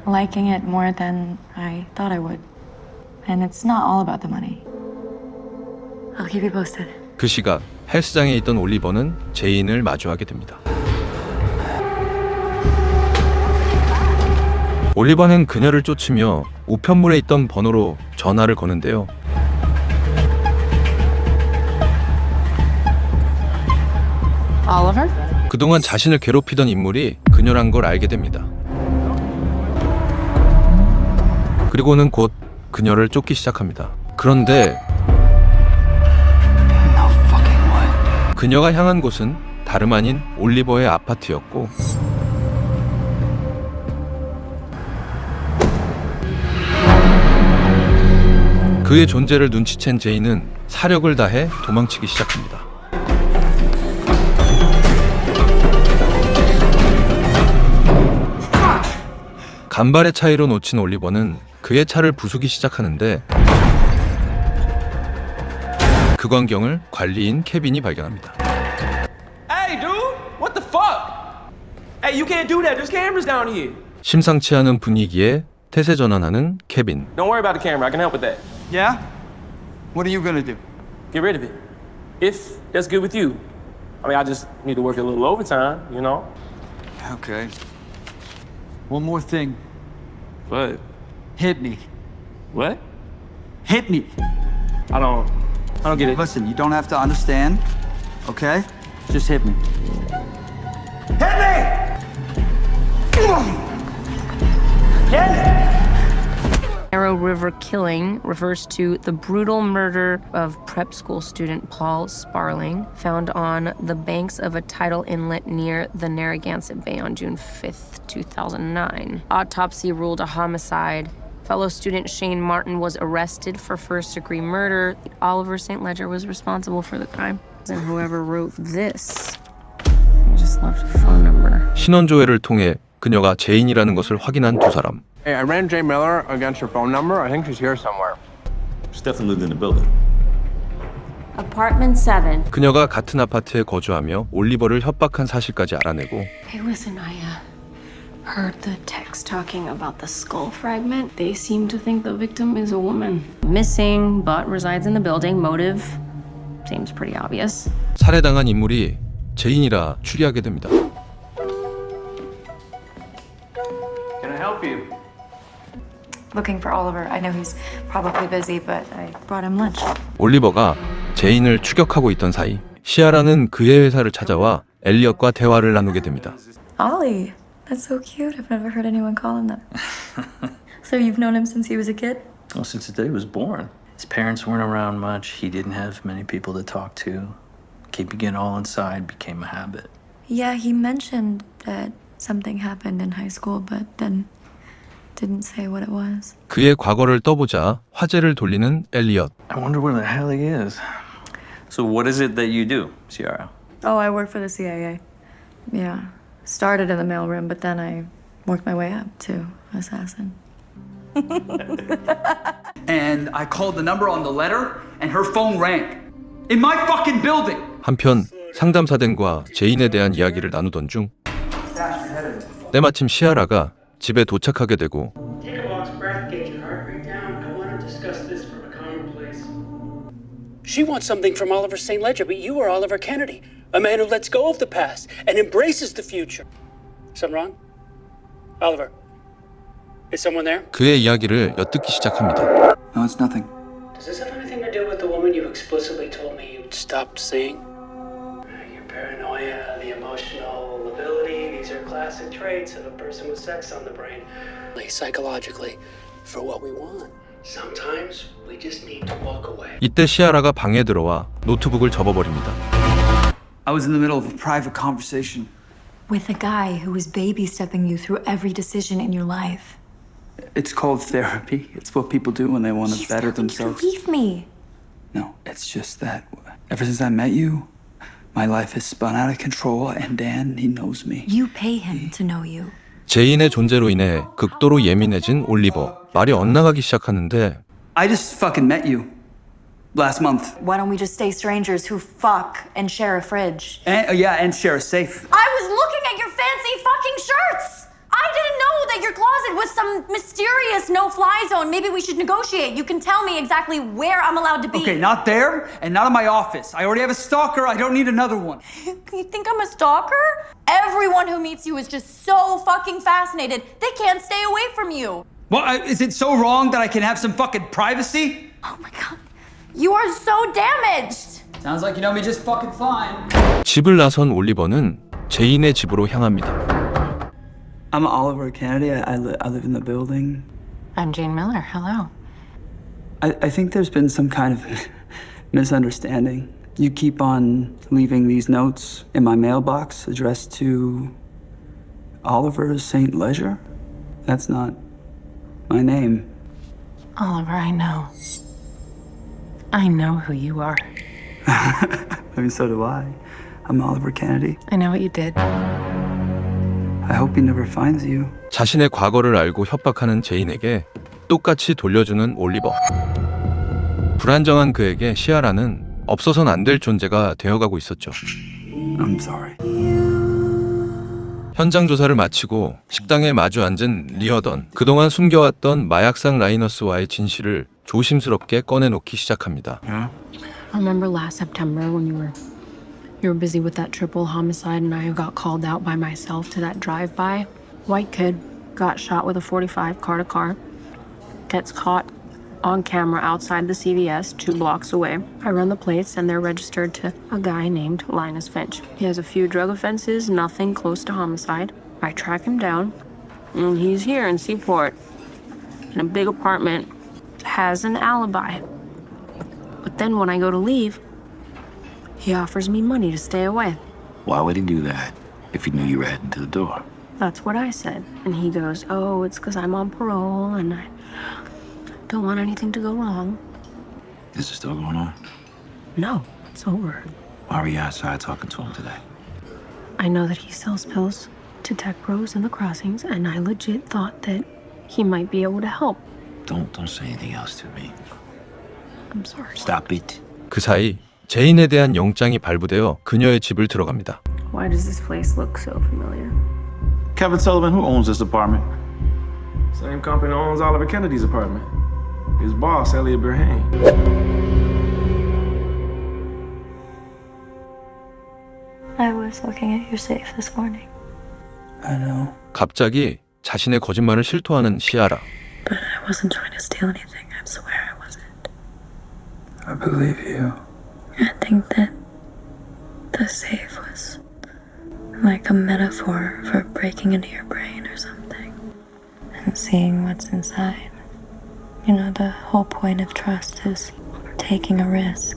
liking it more than I thought I would. And it's not all about the money. I'll keep you posted. 그 시각 헬스장에 있던 올리버는 제인을 마주하게 됩니다. 올리버는 그녀를 쫓으며 우편물에 있던 번호로 전화를 거는데요. Oliver? 그동안 자신을 괴롭히던 인물이 그녀란 걸 알게 됩니다. 그리고는 곧 그녀를 쫓기 시작합니다. 그런데 그녀가 향한 곳은 다름 아닌 올리버의 아파트였고 그의 존재를 눈치챈 제인은 사력을 다해 도망치기 시작합니다. 간발의 차이로 놓친 올리버는 그의 차를 부수기 시작하는데 그 광경을 관리인 케빈이 발견합니다. Hey, dude! What the fuck? Hey, you can't do that. There's cameras down here. 심상치 않은 분위기에 태세 전환하는 케빈. Don't worry about the camera. I can help with that. Yeah? What are you gonna do? Get rid of it. If that's good with you. I mean, I just need to work a little overtime, you know? Okay. One more thing. What? Hit me. What? Hit me. I don't get it. Listen, you don't have to understand, okay? Just hit me. Hit me! Hit me! Arrow River killing refers to the brutal murder of prep school student Paul Sparling, found on the banks of a tidal inlet near the Narragansett Bay on June 5th, 2009. Autopsy ruled a homicide. Fellow student Shane Martin was arrested for first-degree murder. Oliver St. Ledger was responsible for the crime. And whoever wrote this, he just left a phone number. 신원조회를 통해 그녀가 제인이라는 것을 확인한 두 사람. Hey, I ran Jay Miller against her phone number. I think she's here somewhere. Stefan lived in the building. Apartment 7. 그녀가 같은 아파트에 거주하며 올리버를 협박한 사실까지 알아내고 Hey, listen, I heard the text talking about the skull fragment. They seem to think the victim is a woman. Missing, but resides in the building. Motive seems pretty obvious. 살해당한 인물이 제인이라 추리하게 됩니다. Can I help you? Looking for Oliver. I know he's probably busy, but I brought him lunch. 올리버가 제인을 추격하고 있던 사이 시아라는 그의 회사를 찾아와 엘리엇과 대화를 나누게 됩니다. Ollie, that's so cute. I've never heard anyone call him that. So you've known him since he was a kid? Well, since the day he was born. His parents weren't around much. He didn't have many people to talk to. Keeping it all inside became a habit. Yeah, he mentioned that something happened in high school, but then didn't say what it was. 그의 과거를 떠보자 화제를 돌리는 엘리엇. I wonder where the hell he is. So what is it that you do, Ciara? Oh, I work for the CIA. Yeah. Started in the mailroom, but then I worked my way up to assassin. And I called the number on the letter, and her phone rang. In my fucking building! 한편 상담사den과 제인에 대한 이야기를 나누던 중 때마침 시아라가 집에 도착하게 되고 Take a box breath, get your heart rate down. I want to discuss this from a calmer place. She wants something from Oliver St. Ledger, but you are Oliver Kennedy, a man who lets go of the past and embraces the future. Something wrong? Oliver, is someone there? 그의 이야기를 엿듣기 시작합니다. No, it's nothing. Does this have anything to do with the woman you explicitly told me you'd stopped seeing? Your paranoia, the emotional lability, these are classic traits of a person with sex on the brain. Psychologically, for what we want. Sometimes we just need to walk away. 이때 시아라가 방에 들어와 노트북을 접어버립니다. I was in the middle of a private conversation. With a guy who was baby-stepping you through every decision in your life. It's called therapy. It's what people do when they want to better themselves. Leave me. No, it's just that ever since I met you, my life has spun out of control, and Dan, he knows me. You pay him to know you. 제인의 존재로 인해 극도로 예민해진 올리버. 말이 엇나가기 시작하는데 I just fucking met you last month. Why don't we just stay strangers who fuck and share a fridge? And, and share a safe. I was looking at your fancy fucking shirts! I didn't know that your closet was some mysterious no-fly zone. Maybe we should negotiate. You can tell me exactly where I'm allowed to be. Okay, not there and not in my office. I already have a stalker. I don't need another one. You think I'm a stalker? Everyone who meets you is just so fucking fascinated. They can't stay away from you. Well, is it so wrong that I can have some fucking privacy? Oh my god. You are so damaged. Sounds like you know me just fucking fine. 집을 나선 올리버는 제인의 집으로 향합니다. I'm Oliver Kennedy. I live in the building. I'm Jane Miller. Hello. I think there's been some kind of misunderstanding. You keep on leaving these notes in my mailbox addressed to Oliver St. Ledger. That's not my name. Oliver, I know. I know who you are. I mean, so do I. I'm Oliver Kennedy. I know what you did. I hope he never finds you. 자신의 과거를 알고 협박하는 제인에게 똑같이 돌려주는 올리버. 불안정한 그에게 시아라는 없어선 안 될 존재가 되어가고 있었죠. I'm sorry. 현장 조사를 마치고 식당에 마주 앉은 리어던. 그동안 숨겨왔던 마약상 라이너스와의 진실을 조심스럽게 꺼내놓기 시작합니다. I remember last September when you were busy with that triple homicide and I got called out by myself to that drive-by. White kid got shot with a .45 car to car. Gets caught on camera outside the CVS 2 blocks away. I run the plates and they're registered to a guy named Linus Finch. He has a few drug offenses, nothing close to homicide. I track him down and he's here in Seaport. in a big apartment, has an alibi. But then when I go to leave, he offers me money to stay away. Why would he do that if he knew you were heading to the door? That's what I said. And he goes, oh, it's because I'm on parole and I don't want anything to go wrong. Is it still going on? No, it's over. Why were you outside talking to him today? I know that he sells pills to tech bros in the crossings, and I legit thought that he might be able to help. Don't say anything else to me. I'm sorry. Stop it. 그 사이 제인에 대한 영장이 발부되어 그녀의 집을 들어갑니다. Why does this place look so familiar? Kevin Sullivan, who owns this apartment? Same company owns Oliver Kennedy's apartment. His boss, Elliot Berhane. I was looking at your safe this morning. I know. 갑자기 자신의 거짓말을 실토하는 시아라. But I wasn't trying to steal anything. I swear I wasn't. I believe you. I think that the safe was like a metaphor for breaking into your brain or something and seeing what's inside. You know, the whole point of trust is taking a risk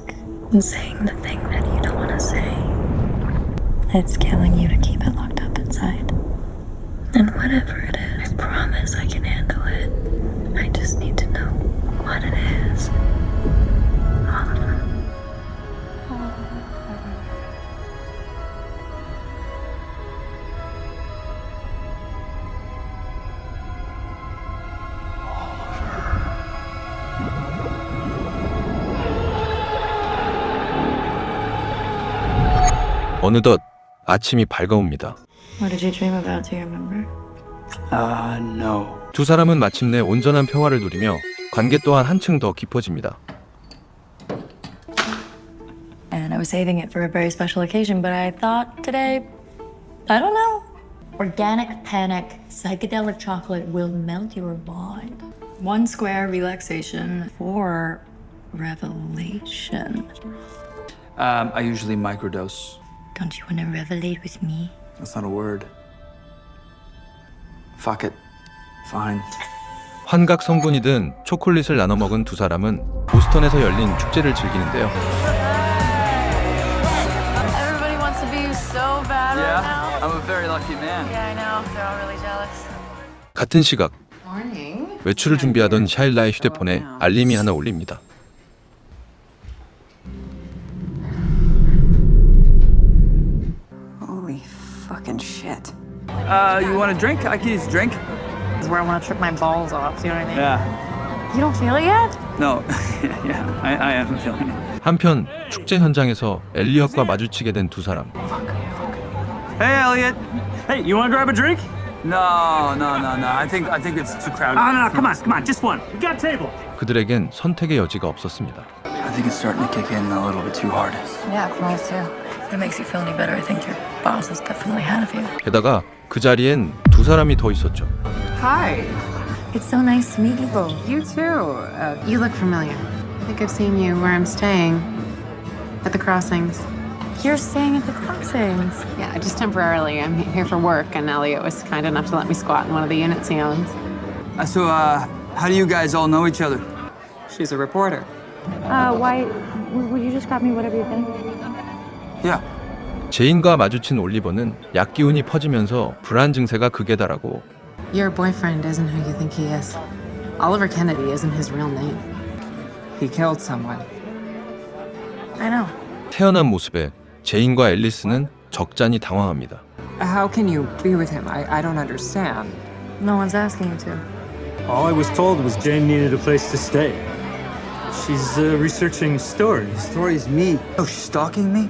and saying the thing that you don't want to say. It's killing you to keep it locked up inside. And whatever it is, I promise I can handle it. I just need to know what it is. Oliver. 어느덧 아침이 밝아옵니다. What did you dream about? Do you remember? No. 두 사람은 마침내 온전한 평화를 누리며 관계 또한 한층 더 깊어집니다. And I was saving it for a very special occasion, but I thought today, I don't know. Organic panic, psychedelic chocolate will melt your mind. 1 square relaxation for revelation. I usually microdose. Don't you want to revelate with me? That's not a word. Fuck it. Fine. 환각 성분이 든 초콜릿을 나눠 먹은 두 사람은 보스턴에서 열린 축제를 즐기는데요. Everybody wants to be you so bad right now. I'm a very lucky man. Yeah, I know. They're all really jealous. 같은 시각 Morning. 외출을 준비하던 샤일라의 휴대폰에 알림이 하나 울립니다. Holy fucking shit. You want a drink? I can use a drink. This is where I want to trip my balls off. You know what I mean? Yeah. You don't feel it yet? No. Yeah, I am feeling it. 한편 축제 현장에서 엘리엇과 마주치게 된 두 사람. Hey, Elliot. Hey, you want to grab a drink? No. I think it's too crowded. No, come on, just one. We got a table. 그들에겐 선택의 여지가 없었습니다. I think it's starting to kick in a little bit too hard. Yeah, for me too. If it makes you feel any better, I think your boss has definitely had of you. 게다가 그 자리엔 두 사람이 더 있었죠. Hi. It's so nice to meet you both. You too. You look familiar. I think I've seen you where I'm staying. At the crossings. You're staying at the crossings. Yeah, just temporarily. I'm here for work, and Elliot was kind enough to let me squat in one of the units he owns. So, how do you guys all know each other? She's a reporter. Why? Would you just grab me whatever you're getting? Yeah. 제인과 마주친 올리버는 약 기운이 퍼지면서 불안 증세가 극에 달하고 Your boyfriend isn't who you think he is. Oliver Kennedy isn't his real name. He killed someone. I know. 태어난 모습에 제인과 앨리스는 적잖이 당황합니다. How can you be with him? I don't understand. No one's asking you to. All I was told was Jane needed a place to stay. She's researching stories. Story's me. Oh, she's stalking me?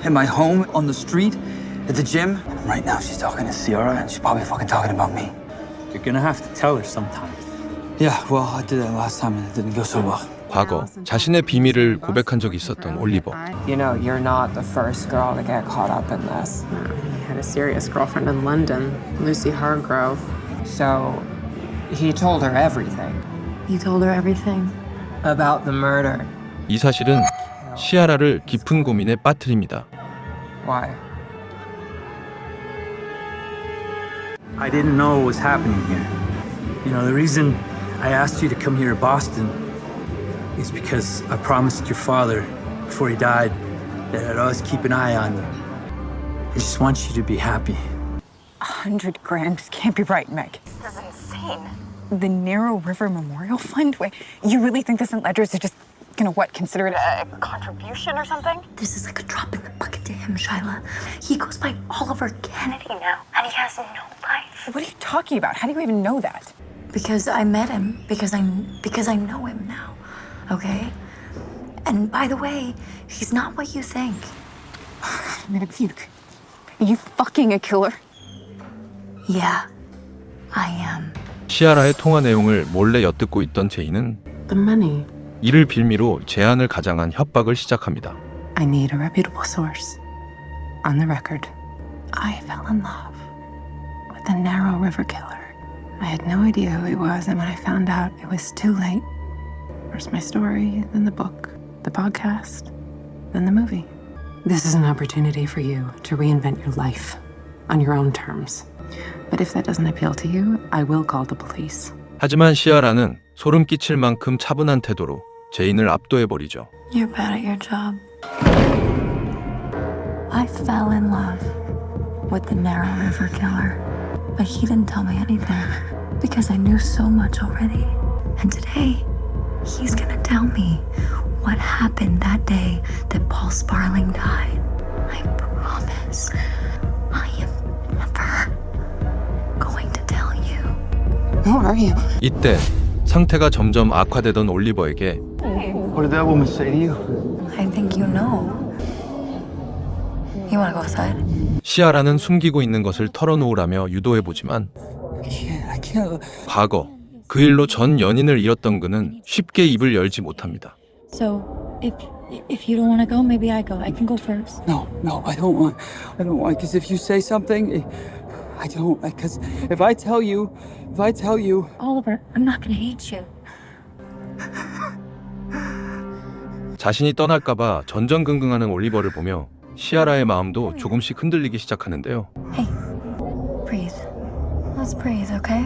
At my home, on the street, at the gym? Right now she's talking to Ciara and she's probably fucking talking about me. You're gonna have to tell her sometime. Yeah, well, I did that last time and it didn't go so well. 과거 자신의 비밀을 고백한 적이 있었던 올리버. You know, you're not the first girl to get caught up in this. He had a serious girlfriend in London, Lucy Hargrove. So he told her everything. You told her everything? About the murder. 이 사실은 시아라를 깊은 고민에 빠뜨립니다. Why? I didn't know what was happening here. You know, the reason I asked you to come here to Boston is because I promised your father before he died that I'd always keep an eye on you. I just want you to be happy. 100 grand? This can't be right, Meg. This is insane. The Narrow River Memorial Fund? Wait, you really think the St. Ledgers are just gonna, consider it a contribution or something? This is like a drop in the bucket to him, Shyla. He goes by Oliver Kennedy now, and he has no life. What are you talking about? How do you even know that? Because I met him, because I know him now, okay? And by the way, he's not what you think. Are you fucking a killer? Yeah, I am. 시아라의 통화 내용을 몰래 엿듣고 있던 제이는 The money. 이를 빌미로 제안을 가장한 협박을 시작합니다. I need a reputable source. On the record, I fell in love with the Narrow River Killer. I had no idea who he was, and when I found out, it was too late. First my story, then the book, the podcast, then the movie. This is an opportunity for you to reinvent your life on your own terms. But if that doesn't appeal to you, I will call the police. 하지만 시아라는 소름 끼칠 만큼 차분한 태도로 제인을 압도해버리죠. You're bad at your job. I fell in love with the Narrow River Killer, but he didn't tell me anything because I knew so much already. And today, he's gonna tell me what happened that day that Paul Sparling died. I promise I am never going to tell you. Who are you? 이때 상태가 점점 악화되던 올리버에게 What did that woman say to you? I think you know. You wanna go outside? 시아라는 숨기고 있는 것을 털어놓으라며 유도해보지만 I can't. 과거 그 일로 전 연인을 잃었던 그는 쉽게 입을 열지 못합니다. So, if you don't want to go, maybe I go. I can go first. No, I don't want. Because if you say something, I don't. Because if I tell you. Oliver, I'm not gonna hate you. 자신이 떠날까봐 전전긍긍하는 올리버를 보며 시아라의 마음도 조금씩 흔들리기 시작하는데요. Hey, breathe. Let's breathe, okay?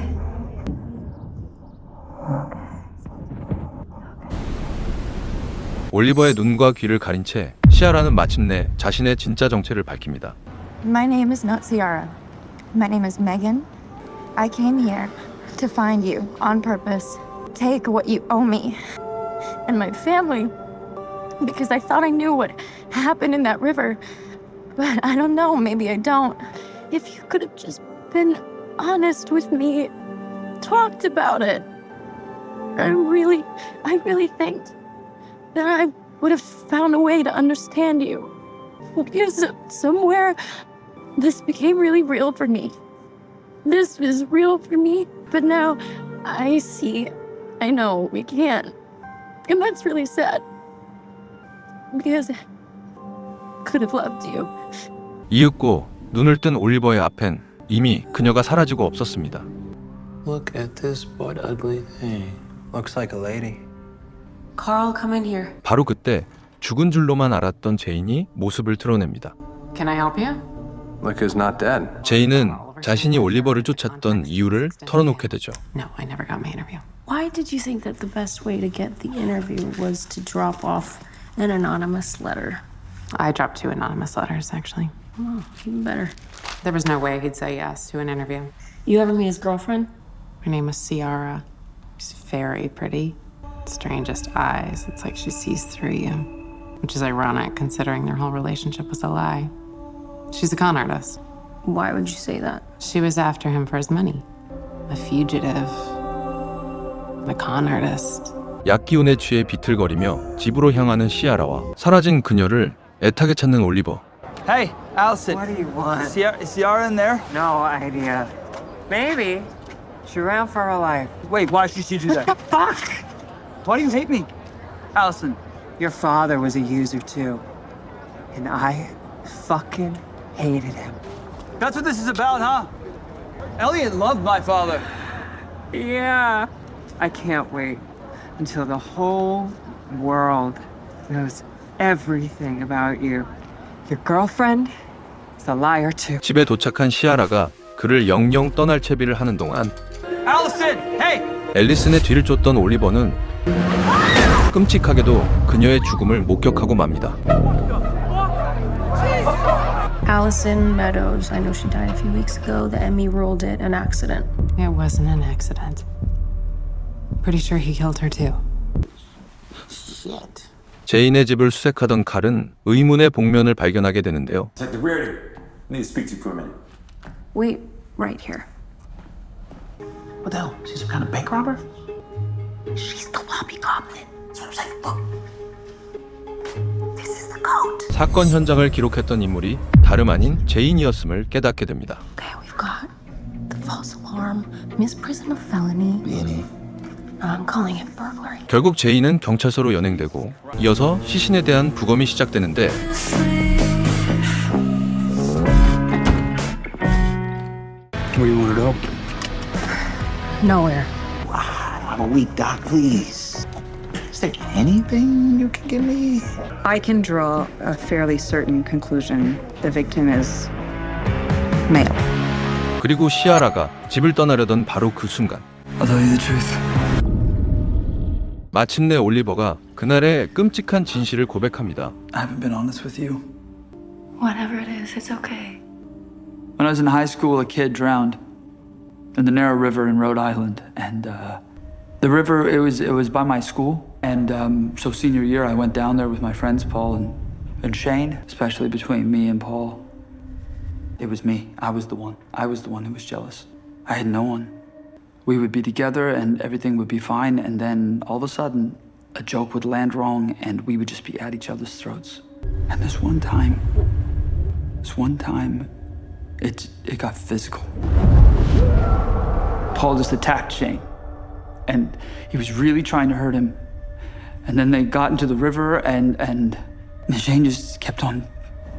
올리버의 눈과 귀를 가린 채 시아라는 마침내 자신의 진짜 정체를 밝힙니다. My name is not Ciara. My name is Megan. I came here to find you on purpose. Take what you owe me and my family because I thought I knew what happened in that river. But I don't know, maybe I don't. If you could have just been honest with me, talked about it. I really think that I would have found a way to understand you. Because somewhere this became really real for me. This is real for me, but now I see, I know we can't. And that's really sad. Because I could have loved you. 이윽고 눈을 뜬 올리버의 앞엔 이미 그녀가 사라지고 없었습니다. Look at this butt ugly thing. Looks like a lady. Carl, come in here. 바로 그때 죽은 줄로만 알았던 제인이 모습을 드러냅니다. Can I help you? Look who's not dead. 제인은 자신이 올리버를 쫓았던 이유를 털어놓게 되죠. No, I never got my interview. Why did you think that the best way to get the interview was to drop off an anonymous letter? I dropped 2 anonymous letters, actually. Oh, even better. There was no way he'd say yes to an interview. You ever meet his girlfriend? Her name was Ciara. She's very pretty. Strangest eyes. It's like she sees through you. Which is ironic, considering their whole relationship was a lie. She's a con artist. Why would you say that? She was after him for his money. A fugitive. A con artist. 약기운에 취해 비틀거리며 집으로 향하는 시아라와 사라진 그녀를 애타게 찾는 올리버. Hey, Allison. What do you want? Is Ciara in there? No idea. Maybe. She ran for her life. Wait, why should she do that? What the fuck? Why do you hate me? Allison. Your father was a user too. And I fucking hated him. That's what this is about, huh? Elliot loved my father. Yeah. I can't wait until the whole world knows everything about you. Your girlfriend is a liar too. 집에 도착한 시아라가 그를 영영 떠날 채비를 하는 동안 Allison! Hey! 앨리슨의 뒤를 쫓던 올리버는 끔찍하게도 그녀의 죽음을 목격하고 맙니다. Allison Meadows. I know she died a few weeks ago. The Emmy ruled it an accident. It wasn't an accident. Pretty sure he killed her too. Shit. 제인의 집을 수색하던 칼은 의문의 복면을 발견하게 되는데요. Detective Reardon, I need to speak to you for a minute. Wait, right here. What the hell? She's some kind of bank robber? She's the lobby goblin. That's what I'm saying. Look. This is the code. 사건 현장을 기록했던 인물이 다름 아닌 제인이었음을 깨닫게 됩니다. Okay, we've got the false alarm, misprision of felony. I'm calling it burglary. 결국 제인은 경찰서로 연행되고 이어서 시신에 대한 부검이 시작되는데 Where you want to go? Nowhere. I'm a weak doc, please. Is there anything you can give me? I can draw a fairly certain conclusion. The victim is male. 그리고 시아라가 집을 떠나려던 바로 그 순간 I'll tell you the truth. 마침내 올리버가 그날의 끔찍한 진실을 고백합니다. I haven't been honest with you. Whatever it is, it's okay. When I was in high school, a kid drowned in the Narrow River in Rhode Island, and the river it was by my school, and so senior year I went down there with my friends Paul and Shane, especially between me and Paul. It was me. I was the one. I was the one who was jealous. I had no one. We would be together and everything would be fine, and then all of a sudden, a joke would land wrong, and we would just be at each other's throats. And this one time, it got physical. Paul just attacked Shane, and he was really trying to hurt him. And then they got into the river, and Shane just kept on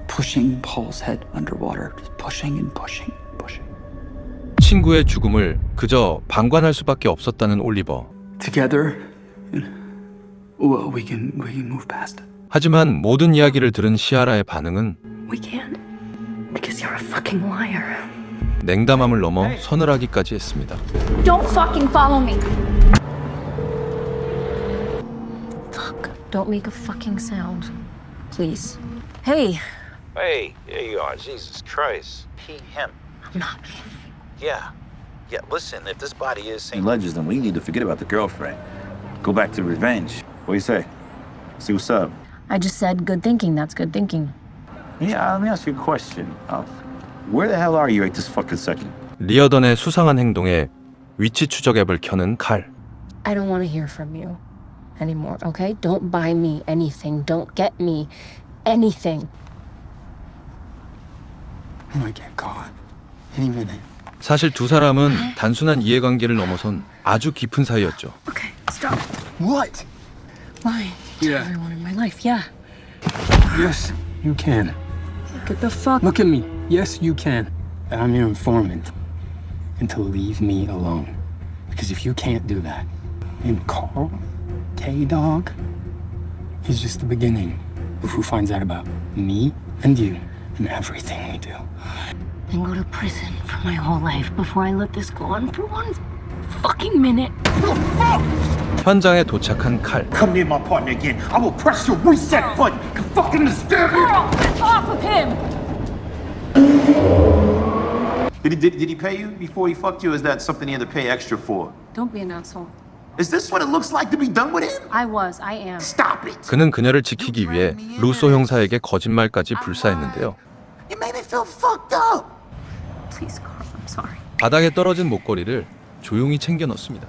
pushing Paul's head underwater, just pushing and pushing. 친구의 죽음을 그저 방관할 수밖에 없었다는 올리버. Together, well, we can move past it. 하지만 모든 이야기를 들은 시아라의 반응은 We can't. Because you're a fucking liar. 냉담함을 넘어 서늘하기까지 했습니다. Don't fucking follow me. Fuck. Don't make a fucking sound. Please. Hey. Hey, there you are. Jesus Christ. He, him. I'm not. Yeah. Yeah, listen, if this body is St. Ledger's, then we need to forget about the girlfriend. Go back to revenge. What do you say? See what's up. I just said good thinking. That's good thinking. Yeah, let me ask you a question. Where the hell are you right this fucking second? 리어던의 수상한 행동에 위치 추적 앱을 켜는 칼. I don't want to hear from you anymore, okay? Don't buy me anything. Don't get me anything. I might get caught any minute. 사실 두 사람은 단순한 이해관계를 넘어선 아주 깊은 사이였죠. Okay, stop. What? Lying to Yeah. everyone in my life, yeah. Yes, you can. Get the fuck. Look at me. Yes, you can. And I'm your informant. And to leave me alone. Because if you can't do that, then Carl, K-Dog, is just the beginning of who finds out about me and you and everything we do. And go to prison for my whole life before I let this go on for one fucking minute. 현장에 도착한 칼. Come near my partner again. I will press your reset button. You fucking understand me? Girl, get off of him! Did he pay you before he fucked you, or is that something he had to pay extra for? Don't be an asshole. Is this what it looks like to be done with him? I am. Stop it! 그는 그녀를 지키기 위해 루소 형사에게 거짓말까지 불사했는데요. You made me feel fucked up. Please, Carl, I'm sorry. 바닥에 떨어진 목걸이를 조용히 챙겨 넣습니다.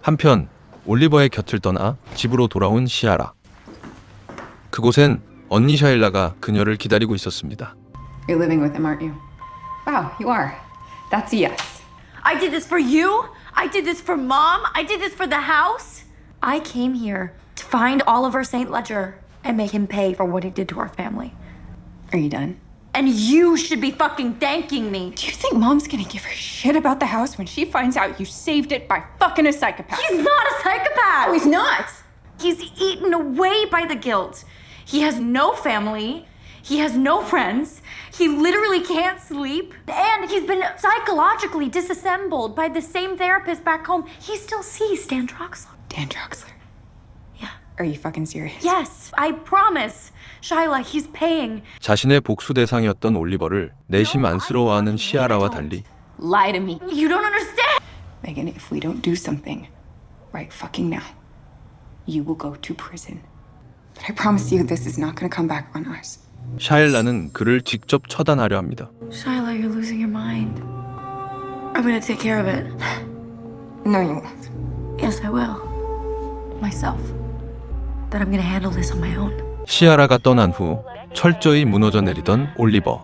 한편 올리버의 곁을 떠나 집으로 돌아온 시아라. 그곳엔 언니 샤일라가 그녀를 기다리고 있었습니다. You're living with him, aren't you? Wow, you are. That's a yes. I did this for you. I did this for Mom. I did this for the house. I came here to find Oliver St. Ledger and make him pay for what he did to our family. Are you done? And you should be fucking thanking me. Do you think Mom's gonna give her shit about the house when she finds out you saved it by fucking a psychopath? He's not a psychopath. Oh, he's not. He's eaten away by the guilt. He has no family. He has no friends. He literally can't sleep. And he's been psychologically disassembled by the same therapist back home. He still sees Dan Troxler. Dan Troxler? Yeah. Are you fucking serious? Yes, I promise. Shyla, he's paying. 자신의 복수 대상이었던 올리버를 내심 안쓰러워하는 시아라와 달리 Lie to me. You don't understand. Megan, if we don't do something right fucking now, you will go to prison. But I promise you this is not gonna come back on us. 샤일라는 그를 직접 처단하려 합니다. Shyla, you're losing your mind. I'm gonna take care of it. No, you won't. Yes, I will. Myself. But I'm gonna handle this on my own. 시아라가 떠난 후 철저히 무너져 내리던 올리버.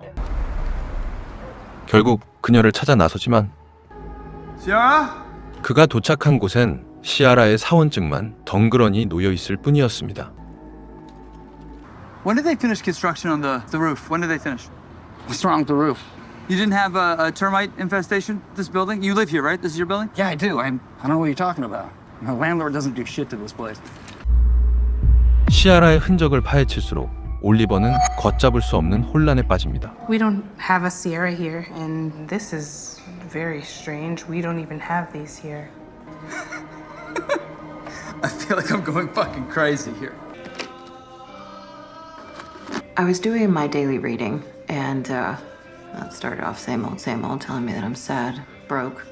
결국 그녀를 찾아 나서지만 시아라? 그가 도착한 곳엔 시아라의 사원증만 덩그러니 놓여 있을 뿐이었습니다. When did they finish construction on the roof? When did they finish? What's wrong with the roof? You didn't have a termite infestation this building? You live here, right? This is your building? Yeah, I do. I don't know what you're talking about. My landlord doesn't do shit to this place. 시아라의 흔적을 파헤칠수록 올리버는 걷잡을 수 없는 혼란에 빠집니다. We don't have a Sierra here, and this is very strange. We don't even have these here. I feel like I'm going fucking crazy here. I was doing my daily reading, and that started off same old, telling me that I'm sad, broke.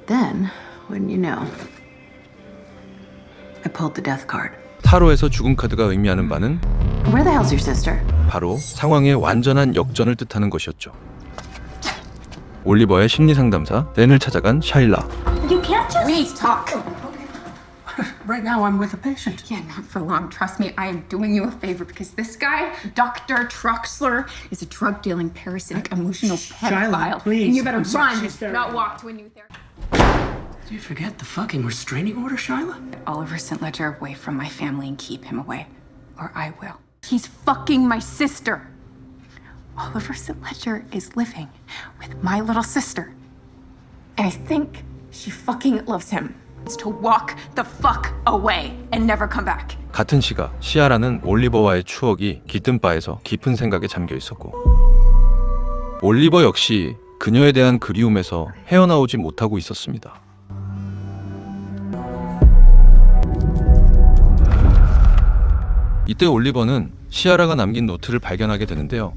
Then, wouldn't you know, I pulled the death card. 타로에서 죽음 카드가 의미하는 바는 Where the hell's your sister? 바로 상황의 완전한 역전을 뜻하는 것이었죠. 올리버의 심리상담사 댄을 찾아간 샤일라. You can't just... Please talk. Right now, I'm with a patient. Yeah, not for long. Trust me, I am doing you a favor because this guy, Dr. Troxler, is a drug-dealing, parasitic, emotional pedophile. Please. And you better I'm sorry, run, she's there. not walk to a new therapist. Did you forget the fucking restraining order, Shyla? Oliver sent Ledger away from my family and keep him away, or I will. He's fucking my sister. Oliver St. Ledger is living with my little sister. And I think she fucking loves him. It's to walk the fuck away and never come back. 같은 시각 시아라는 올리버와의 추억이 깃든 바에서 깊은 생각에 잠겨 있었고 올리버 역시 그녀에 대한 그리움에서 헤어나오지 못하고 있었습니다. 이때 올리버는 시아라가 남긴 노트를 발견하게 되는데요.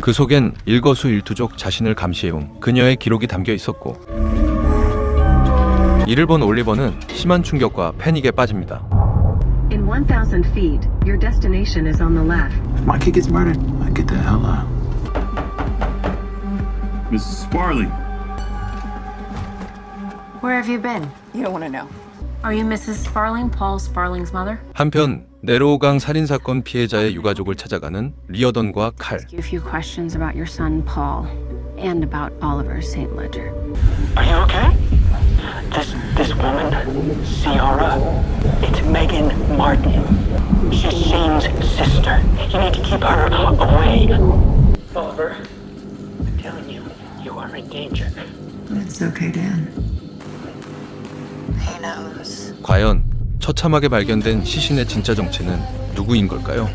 그 속엔 일거수일투족 자신을 감시해온 그녀의 기록이 담겨 있었고 이를 본 올리버는 심한 충격과 패닉에 빠집니다. In 1,000 feet, your destination is on the left. If my kid gets murdered, I get the hell out. Mrs. Sparling. Where have you been? You don't want to know. Are you Mrs. Sparling, Paul Sparling's mother? 한편 네로우강 살인사건 피해자의 유가족을 찾아가는 리어던과 칼. Ask you a few questions about your son, Paul, and about Oliver St. Ledger. Are you okay? This woman, Ciara, it's Megan Martin. She's Shane's sister. You need to keep her away. Oliver, I'm telling you, you are in danger. It's okay, Dan. He knows. 과연 처참하게 발견된 시신의 진짜 정체는 누구인 걸까요?